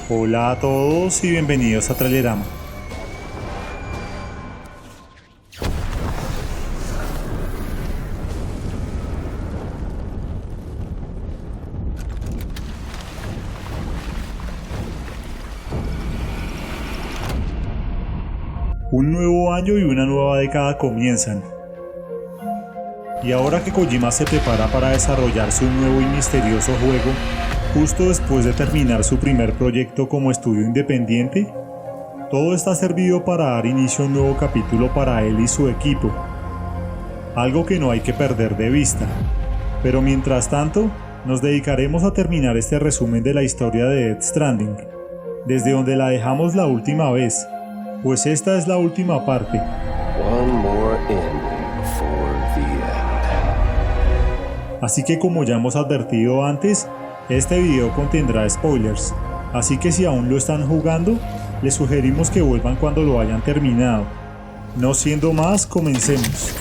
Hola a todos y bienvenidos a Trailerama. Un nuevo año y una nueva década comienzan. Y ahora que Kojima se prepara para desarrollar su nuevo y misterioso juego, justo después de terminar su primer proyecto como estudio independiente, todo está servido para dar inicio a un nuevo capítulo para él y su equipo. Algo que no hay que perder de vista. Pero mientras tanto, nos dedicaremos a terminar este resumen de la historia de Death Stranding, desde donde la dejamos la última vez, pues esta es la última parte. One more ending before the end. Así que como ya hemos advertido antes, este video contendrá spoilers, así que si aún lo están jugando, les sugerimos que vuelvan cuando lo hayan terminado. No siendo más, comencemos.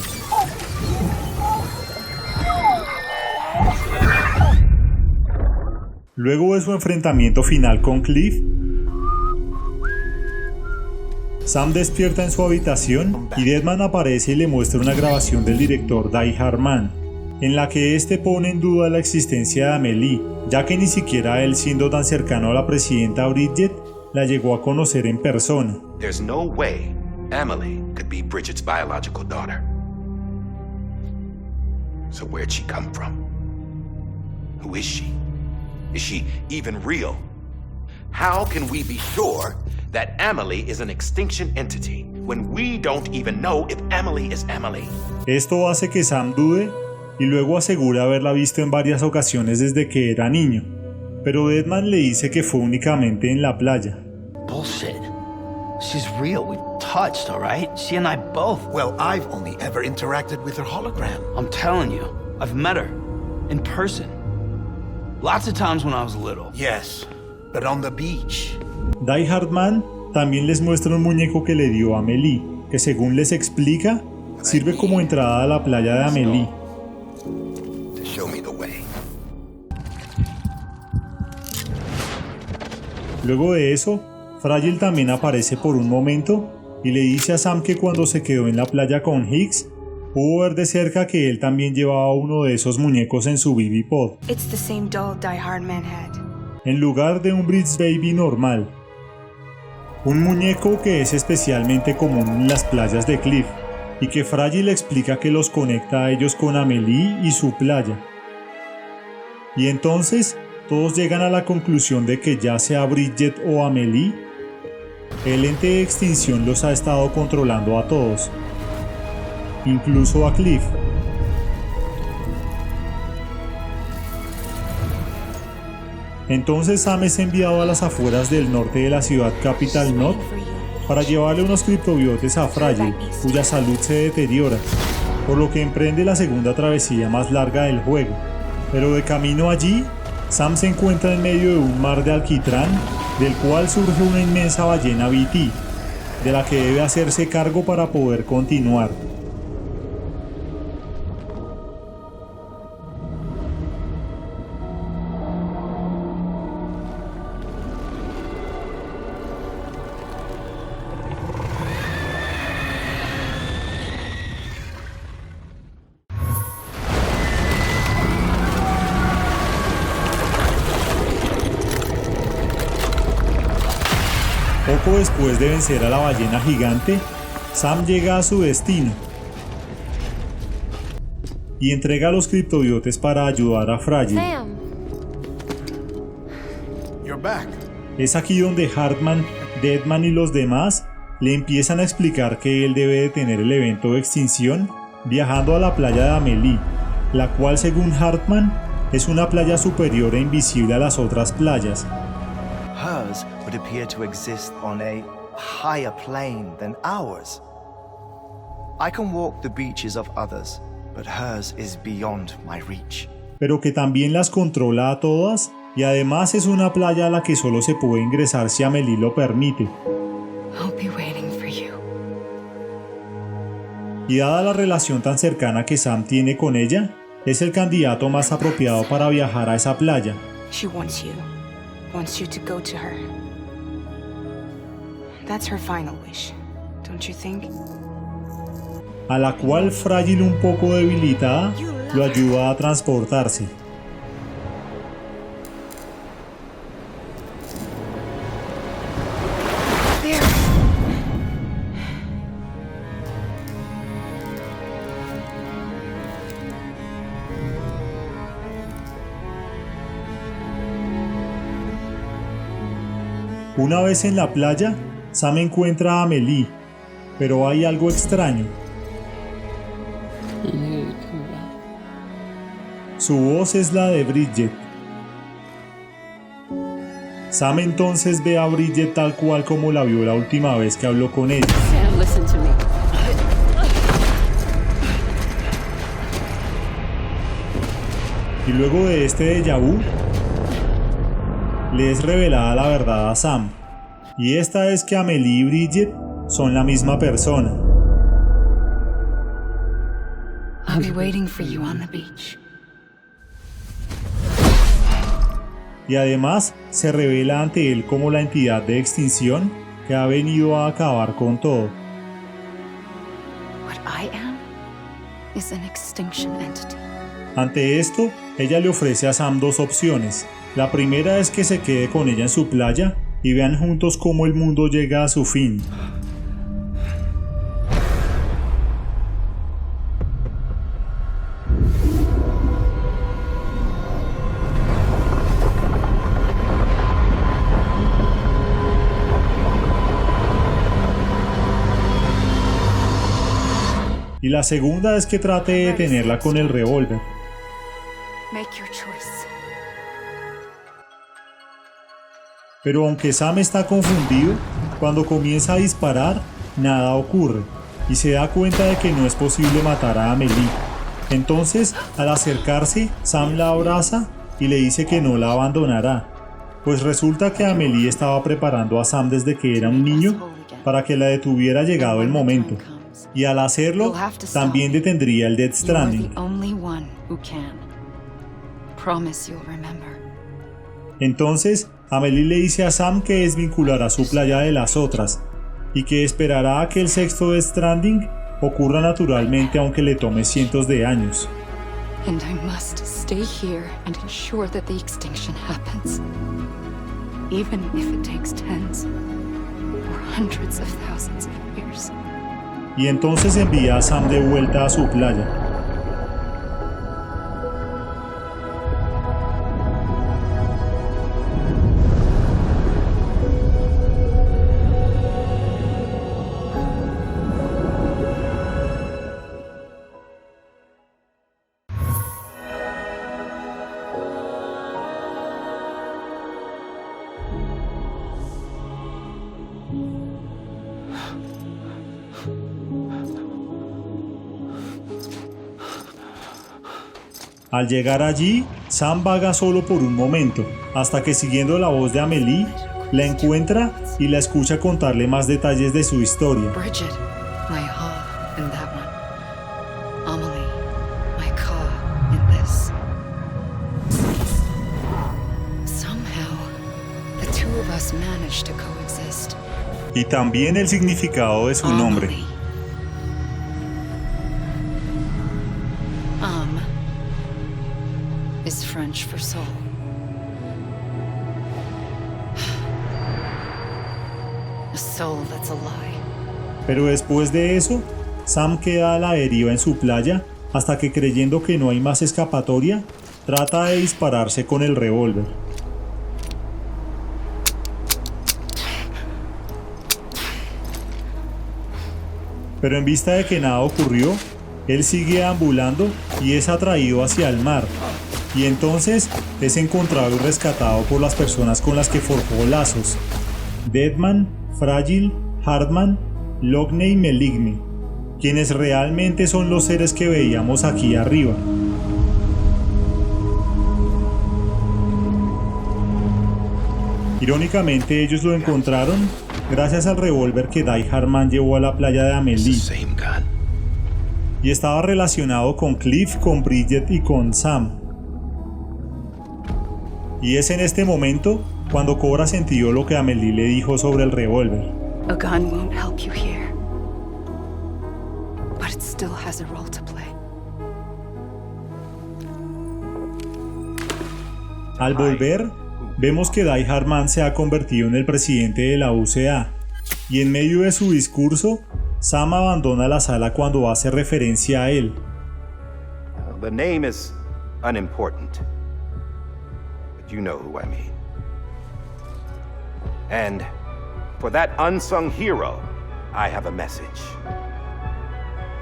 Luego de su enfrentamiento final con Cliff, Sam despierta en su habitación y Deadman aparece y le muestra una grabación del director Die Hard Man, en la que este pone en duda la existencia de Amelie, ya que ni siquiera él, siendo tan cercano a la presidenta Bridget, la llegó a conocer en persona. There's no way Emily could be Bridget's biological daughter. So where'd she come from? Who is she? Is she even real? How can we be sure that Emily is an extinction entity when we don't even know if Emily is Emily? Esto hace que Sam dude y luego asegura haberla visto en varias ocasiones desde que era niño, pero Deadman le dice que fue únicamente en la playa. Bullshit. She's real. We've touched, all right? She and I both. Well, I've only ever interacted with her hologram. I'm telling you, I've met her in person. Lots of times when I was little. Yes, but on the beach. Die Hard Man también les muestra un muñeco que le dio a Amelie, que según les explica, sirve como entrada a la playa de Amelie. To show me the way. Luego de eso, Fragile también aparece por un momento y le dice a Sam que cuando se quedó en la playa con Higgs, pudo ver de cerca que él también llevaba uno de esos muñecos en su BB Pod, It's the same doll Die Hard Man had. en lugar de un Bridge Baby normal. Un muñeco que es especialmente común en las playas de Cliff, y que Fragile explica que los conecta a ellos con Amelie y su playa. Y entonces, todos llegan a la conclusión de que ya sea Bridget o Amelie, el ente de extinción los ha estado controlando a todos, incluso a Cliff. Entonces Sam es enviado a las afueras del norte de la ciudad Capital Knot para llevarle unos criptobiotes a Fragile, cuya salud se deteriora, por lo que emprende la segunda travesía más larga del juego. Pero de camino allí, Sam se encuentra en medio de un mar de alquitrán, del cual surge una inmensa ballena BT, de la que debe hacerse cargo para poder continuar. Poco después de vencer a la ballena gigante, Sam llega a su destino y entrega los criptobiotes para ayudar a Fragile. Sam, You're back. Es aquí donde Hartman, Deadman y los demás le empiezan a explicar que él debe detener el evento de extinción viajando a la playa de Amelie, la cual según Hartman es una playa superior e invisible a las otras playas. Hers would appear to exist on a higher plane than ours. I can walk the beaches of others, but hers is beyond my reach. Pero que también las controla a todas y además es una playa a la que solo se puede ingresar si Amelie lo permite. I'll be waiting for you. Y dada la relación tan cercana que Sam tiene con ella, es el candidato más apropiado para viajar a esa playa. She wants you to go to her. That's her final wish, don't you think? A la cual Frágil, un poco debilitada, lo ayuda a transportarse. There. Una vez en la playa, Sam encuentra a Amélie, pero hay algo extraño. Su voz es la de Bridget. Sam entonces ve a Bridget tal cual como la vio la última vez que habló con ella. Sam, listen to me. Y luego de este déjà vu, le es revelada la verdad a Sam. Y esta es que Amélie y Bridget son la misma persona. I'll be waiting for you on the beach. Y además se revela ante él como la entidad de extinción que ha venido a acabar con todo. What I am is an extinction entity. Ante esto, ella le ofrece a Sam dos opciones. La primera es que se quede con ella en su playa y vean juntos cómo el mundo llega a su fin. Y la segunda es que trate de detenerla con el revólver. Make your choice. Pero aunque Sam está confundido, cuando comienza a disparar, nada ocurre, y se da cuenta de que no es posible matar a Amélie. Entonces, al acercarse, Sam la abraza y le dice que no la abandonará, pues resulta que Amélie estaba preparando a Sam desde que era un niño para que la detuviera llegado el momento, y al hacerlo, también detendría el Death Stranding. Entonces, Amélie le dice a Sam que desvinculará su playa de las otras y que esperará a que el sexto Death Stranding ocurra naturalmente aunque le tome cientos de años. And I must stay here and ensure that the extinction happens. Even if it takes tens or hundreds of thousands of years. Y entonces envía a Sam de vuelta a su playa. Al llegar allí, Sam vaga solo por un momento, hasta que siguiendo la voz de Amélie, la encuentra y la escucha contarle más detalles de su historia. Bridget, my ha in that one. Amelie, my ka in this. Somehow, the two of us managed to coexist. Y también el significado de su nombre. Amelie. Is French for soul. A soul that's a lie. Pero después de eso, Sam queda a la deriva en su playa hasta que, creyendo que no hay más escapatoria, trata de dispararse con el revólver. Pero en vista de que nada ocurrió, él sigue ambulando y es atraído hacia el mar. Y entonces es encontrado y rescatado por las personas con las que forjó lazos: Deadman, Frágil, Hartman, Lockne y Meligne, quienes realmente son los seres que veíamos aquí arriba. Irónicamente, ellos lo encontraron gracias al revólver que Die Hardman llevó a la playa de Amélie. Y estaba relacionado con Cliff, con Bridget y con Sam. Y es en este momento cuando cobra sentido lo que Amélie le dijo sobre el revólver. A gun won't help you here. But it still has a role to play. Al volver, vemos que Die Hard Man se ha convertido en el presidente de la UCA, y en medio de su discurso, Sam abandona la sala cuando hace referencia a él. The name is unimportant, but you know who I mean. And for that unsung hero, I have a message.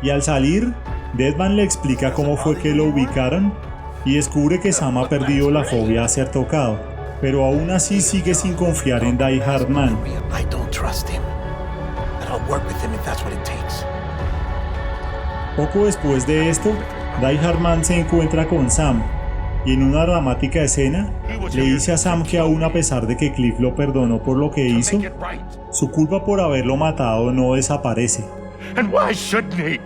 Y al salir, Deadman le explica cómo fue que lo ubicaron y descubre que Sam ha perdido la fobia a ser tocado, pero aún así sigue sin confiar en Die Hard Man. I don't trust him. But I'll work with him if that's what it takes. Poco después de esto, Die Hard Man se encuentra con Sam y en una dramática escena le dice a Sam que aún a pesar de que Cliff lo perdonó por lo que hizo, su culpa por haberlo matado no desaparece. And why shouldn't he?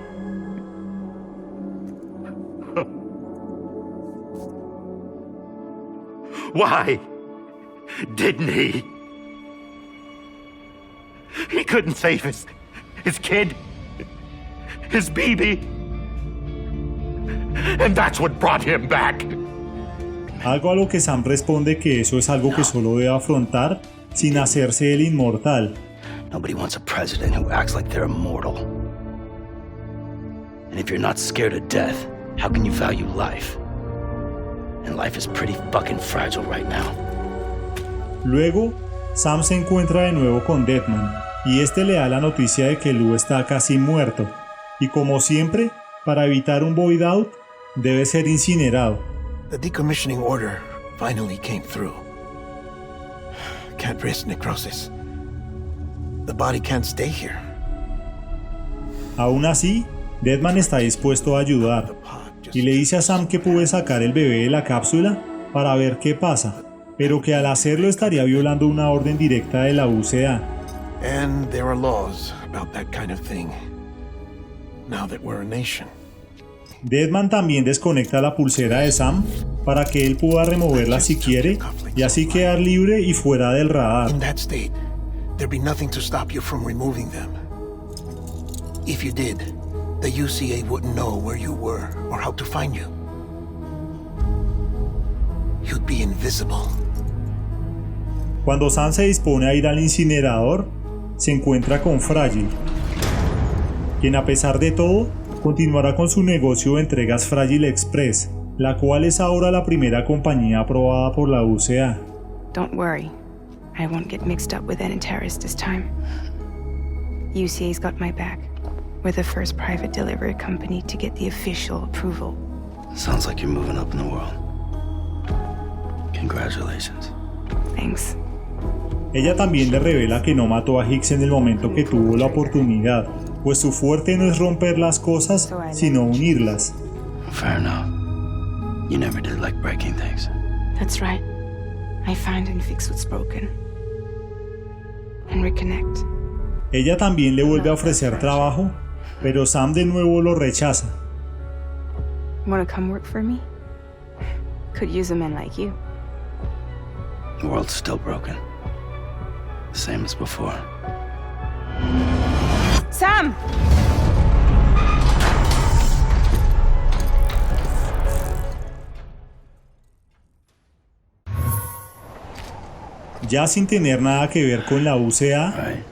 Why didn't he? He couldn't save his kid, his baby. And that's what brought him back. Algo a lo que Sam responde que eso es algo que solo debe afrontar sin hacerse el inmortal. Nobody wants a president who acts like they're immortal. And if you're not scared of death, how can you value life? And life is pretty fucking fragile right now. Luego, Sam se encuentra de nuevo con Deadman y este le da la noticia de que Lou está casi muerto y como siempre, para evitar un void out, debe ser incinerado. The decommissioning order finally came through. Can't risk necrosis. The body can't stay here. Aún así, Deadman está dispuesto a ayudar y le dice a Sam que puede sacar el bebé de la cápsula para ver qué pasa, pero que al hacerlo estaría violando una orden directa de la UCA. And there are laws about that kind of thing. Now that we're a nation. Deadman también desconecta la pulsera de Sam para que él pueda removerla si quiere y así quedar libre y fuera del radar. In that state, there'd be nothing to stop you from removing them. If you did, the UCA wouldn't know where you were or how to find you. You'd be invisible. Cuando Sam se dispone a ir al incinerador, se encuentra con Fragile, quien a pesar de todo, continuará con su negocio de entregas Fragile Express, la cual es ahora la primera compañía aprobada por la UCA. Don't worry. I won't get mixed up with any terrorists this time. UCA's got my back. We're the first private delivery company to get the official approval. Sounds like you're moving up in the world. Congratulations. Thanks. Ella también le revela que no mató a Hicks en el momento que tuvo la oportunidad, pues su fuerte no es romper las cosas, sino unirlas. Fair enough. You never did like breaking things. That's right. I find and fix what's broken. And reconnect. Ella también le vuelve a ofrecer trabajo, pero Sam de nuevo lo rechaza. Wanna come work for me? Could use a man like you. The world's still broken. Same as before. Sam! Ya sin tener nada que ver con la UCA,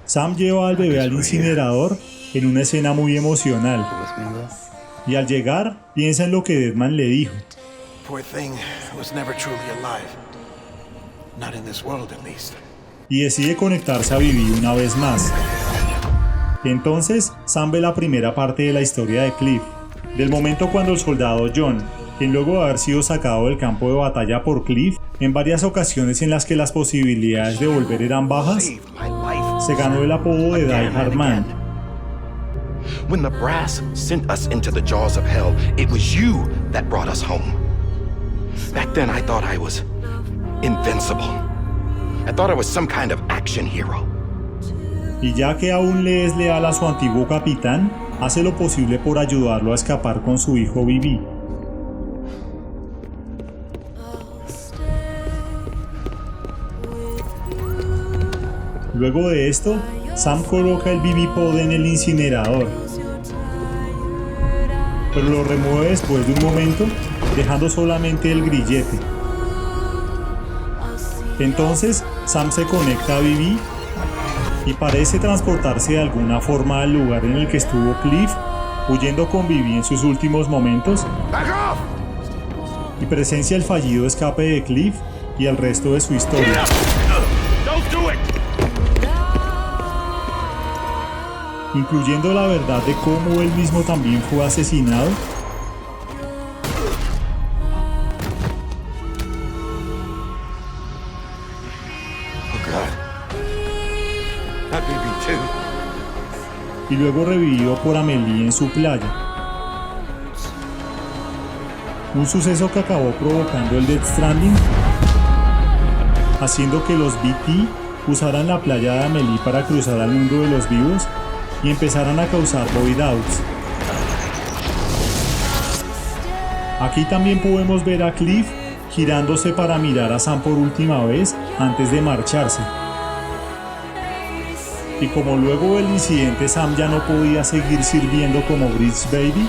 Sam lleva al bebé al incinerador en una escena muy emocional. Y al llegar, piensa en lo que Deadman le dijo. Poor thing was never truly alive. Not in this world, at least. Y decide conectarse a Vivi una vez más. Entonces, Sam ve la primera parte de la historia de Cliff, del momento cuando el soldado John, quien luego de haber sido sacado del campo de batalla por Cliff, en varias ocasiones en las que las posibilidades de volver eran bajas, se ganó el apodo de Die Hard Man. When the brass sent us into the jaws of hell, it was you that brought us home. Back then I thought I was invincible. I thought I was some kind of action hero. Y ya que aún le es leal a su antiguo capitán, hace lo posible por ayudarlo a escapar con su hijo Vivi. Luego de esto, Sam coloca el BB Pod en el incinerador, pero lo remueve después de un momento, dejando solamente el grillete. Entonces, Sam se conecta a BB y parece transportarse de alguna forma al lugar en el que estuvo Cliff, huyendo con BB en sus últimos momentos, y presencia el fallido escape de Cliff y el resto de su historia. Incluyendo la verdad de cómo él mismo también fue asesinado. Y luego revivido por Amelie en su playa. Un suceso que acabó provocando el Death Stranding, haciendo que los BT usaran la playa de Amelie para cruzar al mundo de los vivos y empezaran a causar void outs. Aquí también podemos ver a Cliff girándose para mirar a Sam por última vez antes de marcharse. Y como luego del incidente Sam ya no podía seguir sirviendo como Bridge Baby,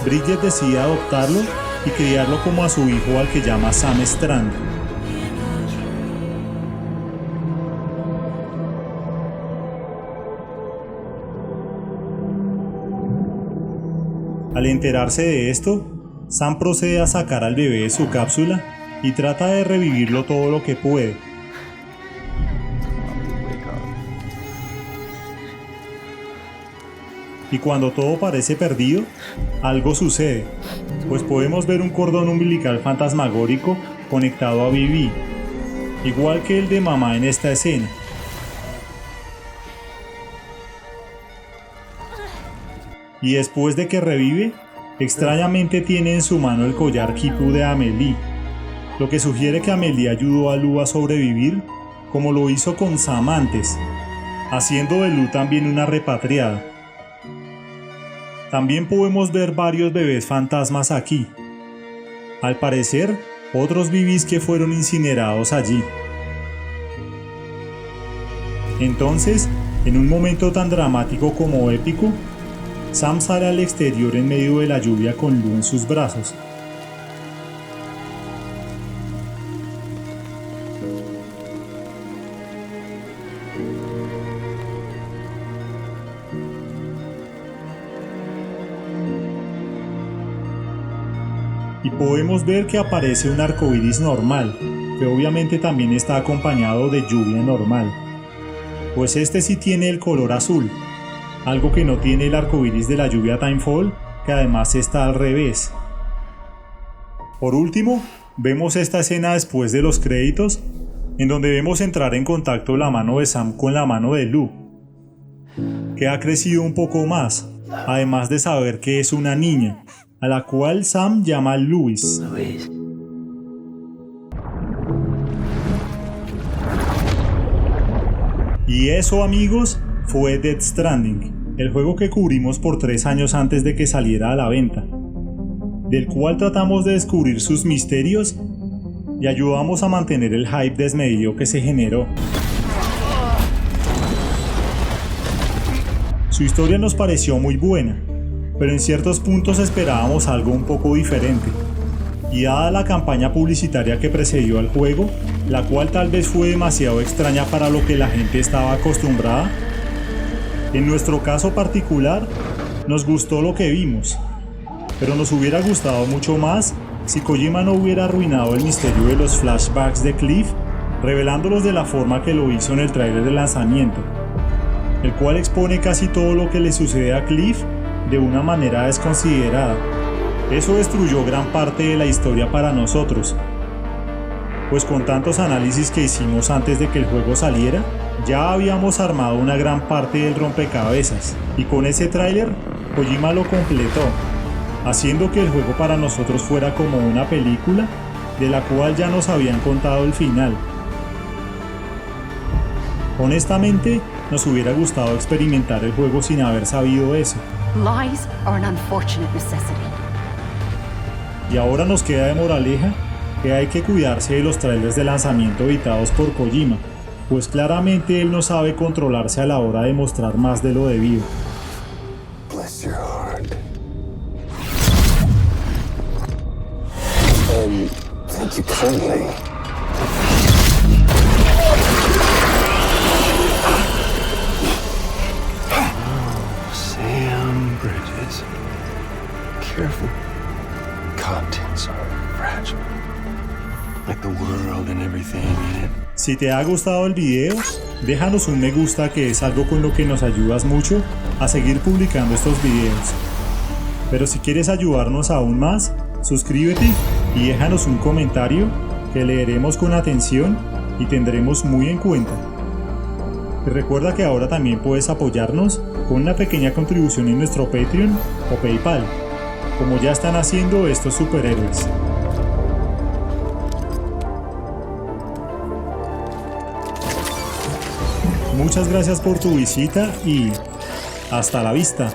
Bridget decide adoptarlo y criarlo como a su hijo, al que llama Sam Strand. Al enterarse de esto, Sam procede a sacar al bebé de su cápsula y trata de revivirlo todo lo que puede. Y cuando todo parece perdido, algo sucede, pues podemos ver un cordón umbilical fantasmagórico conectado a BB, igual que el de mamá en esta escena. Y después de que revive, extrañamente tiene en su mano el collar Kipu de Amelie, lo que sugiere que Amelie ayudó a Lou a sobrevivir, como lo hizo con Sam antes, haciendo de Lou también una repatriada. También podemos ver varios bebés fantasmas aquí. Al parecer, otros BBs que fueron incinerados allí. Entonces, en un momento tan dramático como épico, Sam sale al exterior en medio de la lluvia con Lou en sus brazos. Y podemos ver que aparece un arcoíris normal, que obviamente también está acompañado de lluvia normal, pues este sí tiene el color azul, algo que no tiene el arcoíris de la lluvia Timefall, que además está al revés. Por último, vemos esta escena después de los créditos, en donde vemos entrar en contacto la mano de Sam con la mano de Lou, que ha crecido un poco más, además de saber que es una niña, a la cual Sam llama Louise. Y eso, amigos, fue Death Stranding, el juego que cubrimos por 3 años antes de que saliera a la venta, del cual tratamos de descubrir sus misterios y ayudamos a mantener el hype desmedido que se generó. Su historia nos pareció muy buena, pero en ciertos puntos esperábamos algo un poco diferente, y dada la campaña publicitaria que precedió al juego, la cual tal vez fue demasiado extraña para lo que la gente estaba acostumbrada, en nuestro caso particular, nos gustó lo que vimos, pero nos hubiera gustado mucho más si Kojima no hubiera arruinado el misterio de los flashbacks de Cliff, revelándolos de la forma que lo hizo en el tráiler de lanzamiento, el cual expone casi todo lo que le sucede a Cliff de una manera desconsiderada. Eso destruyó gran parte de la historia para nosotros, pues con tantos análisis que hicimos antes de que el juego saliera, ya habíamos armado una gran parte del rompecabezas, y con ese tráiler, Kojima lo completó, haciendo que el juego para nosotros fuera como una película, de la cual ya nos habían contado el final. Honestamente, nos hubiera gustado experimentar el juego sin haber sabido eso. Lies are an unfortunate necessity. Y ahora nos queda de moraleja que hay que cuidarse de los trailers de lanzamiento editados por Kojima, pues claramente él no sabe controlarse a la hora de mostrar más de lo debido. Bless your heart. And thank you kindly. Sam Bridges. Careful. Contents are fragile. Like the world and everything in it. Si te ha gustado el video, déjanos un me gusta, que es algo con lo que nos ayudas mucho a seguir publicando estos videos. Pero si quieres ayudarnos aún más, suscríbete y déjanos un comentario que leeremos con atención y tendremos muy en cuenta. Y recuerda que ahora también puedes apoyarnos con una pequeña contribución en nuestro Patreon o PayPal, como ya están haciendo estos superhéroes. Muchas gracias por tu visita y hasta la vista.